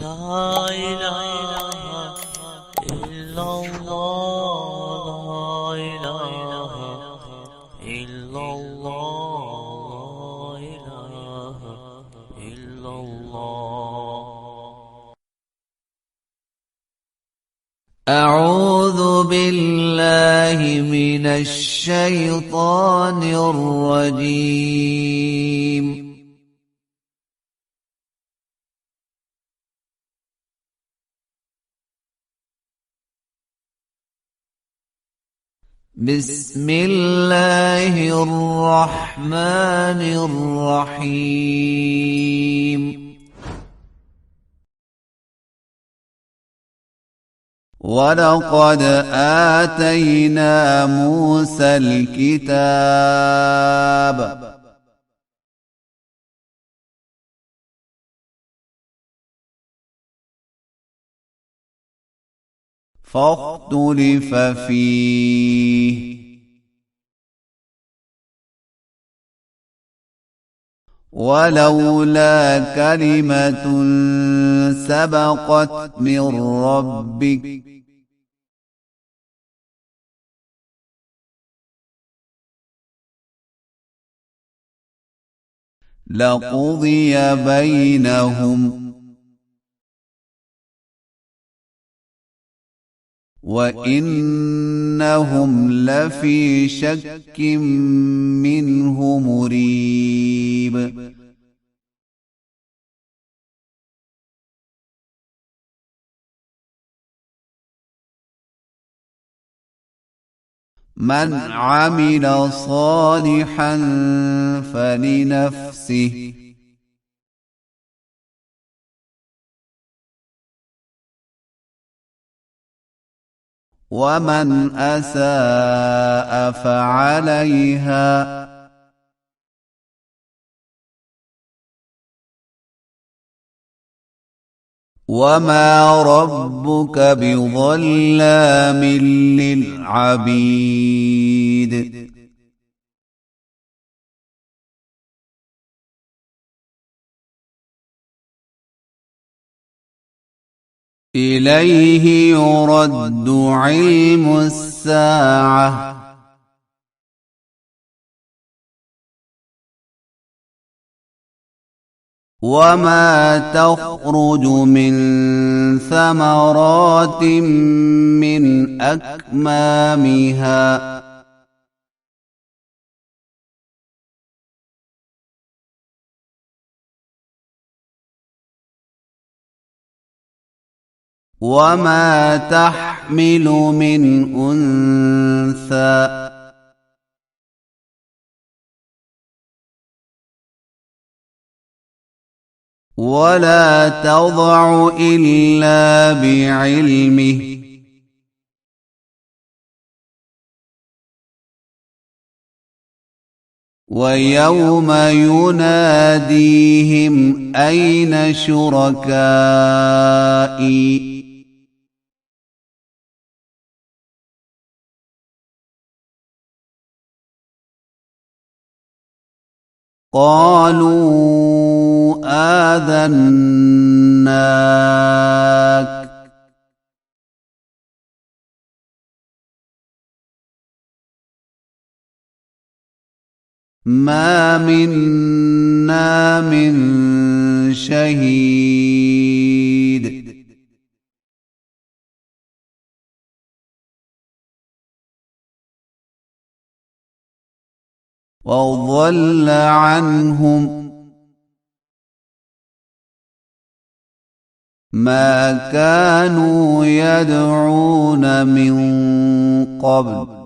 لا إله إلا الله لا إله إلا الله لا إله إلا الله. أعوذ بالله من الشيطان الرجيم. بسم الله الرحمن الرحيم. ولقد آتينا موسى الكتاب فاختلف فيه ولولا كلمة سبقت من ربك لقضي بينهم وإنهم لفي شك منه مريب. من عمل صالحا فلنفسه ومن أساء فعليها وما ربك بظلام للعبيد. إليه يرد علم الساعة وما تخرج من ثمرات من أكمامها وما تحمل من أنثى ولا تضع إلا بعلمه ويوم يناديهم أين شركائي قالوا آذناك ما منا من شهيد وضل عنهم ما كانوا يدعون من قبل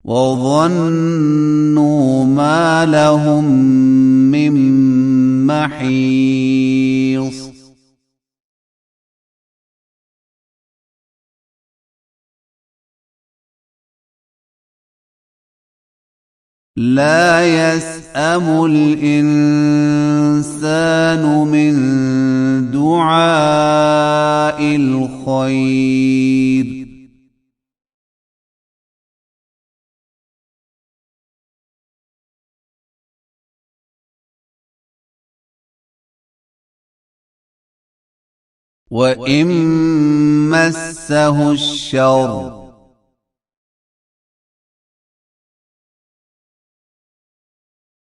وظنوا ما لهم من محيص. لا يسأم الإنسان من دعاء الخير وإن مسه الشر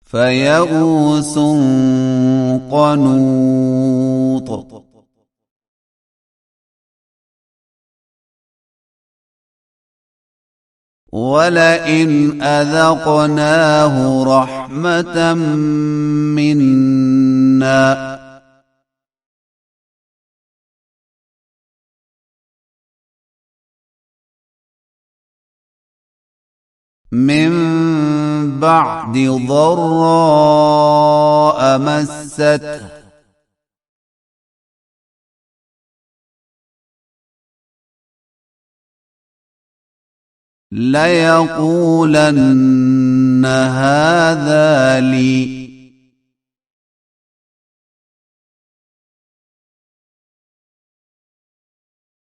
فيئوس قنوط ولئن أذقناه رحمة منا من بعد ضراء مسته ليقولن هذا لي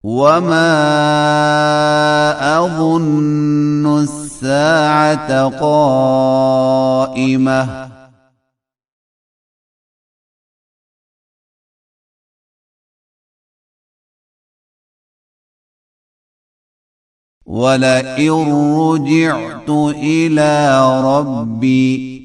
وما أظن الساعة قائمة ولئن رجعت إلى ربي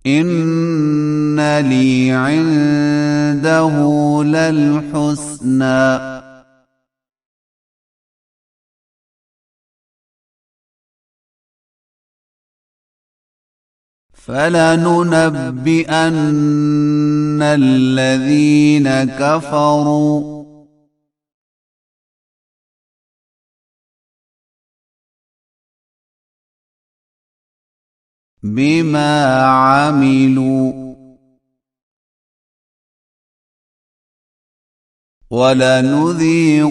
إن لي عنده للحسنى فلننبئن الذين كفروا بما عملوا ولنذيقنهم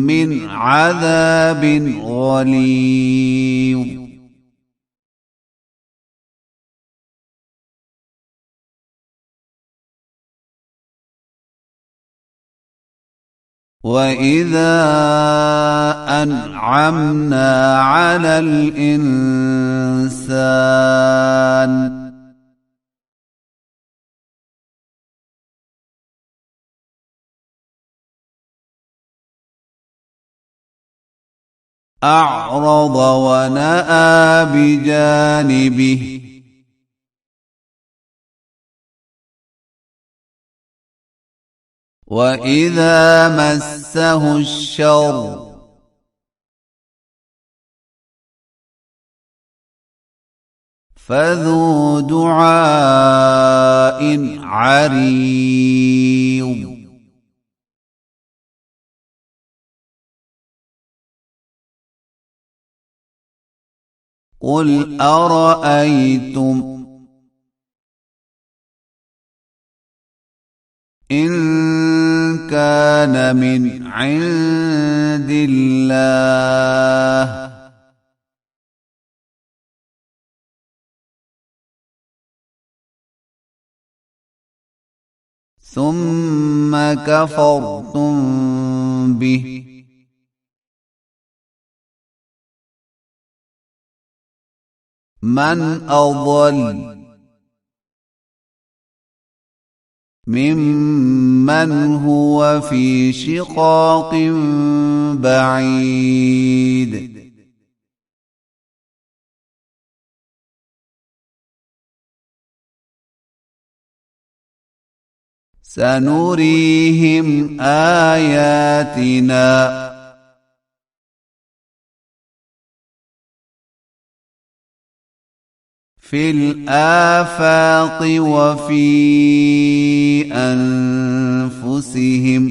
من عذاب غليظ وإذا أنعمنا على الإنسان أعرض ونأى بجانبه وإذا مسه الشر فذو دعاء عريض قل أرأيتم إن كان من عند الله ثم كفرتم به من أضل ممن هو في شقاق بعيد سنريهم آياتنا في الآفاق وفي أنفسهم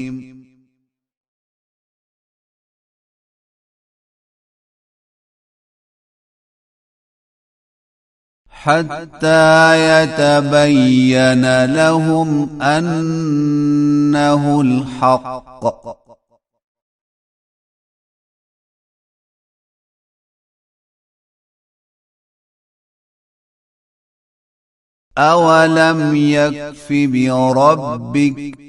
حتى يتبين لهم أنه الحق أولم يكف بربك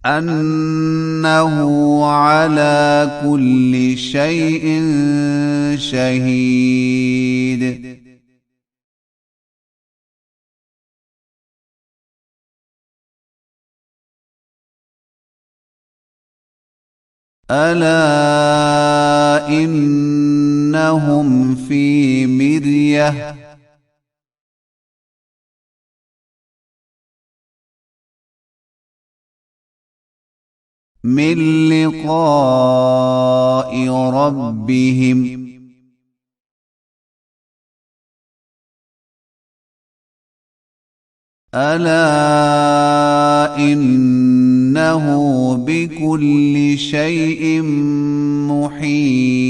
أن إنه على كل شيء شهيد ألا إنهم في مرية من لقاء ربهم ألا إنه بكل شيء محيط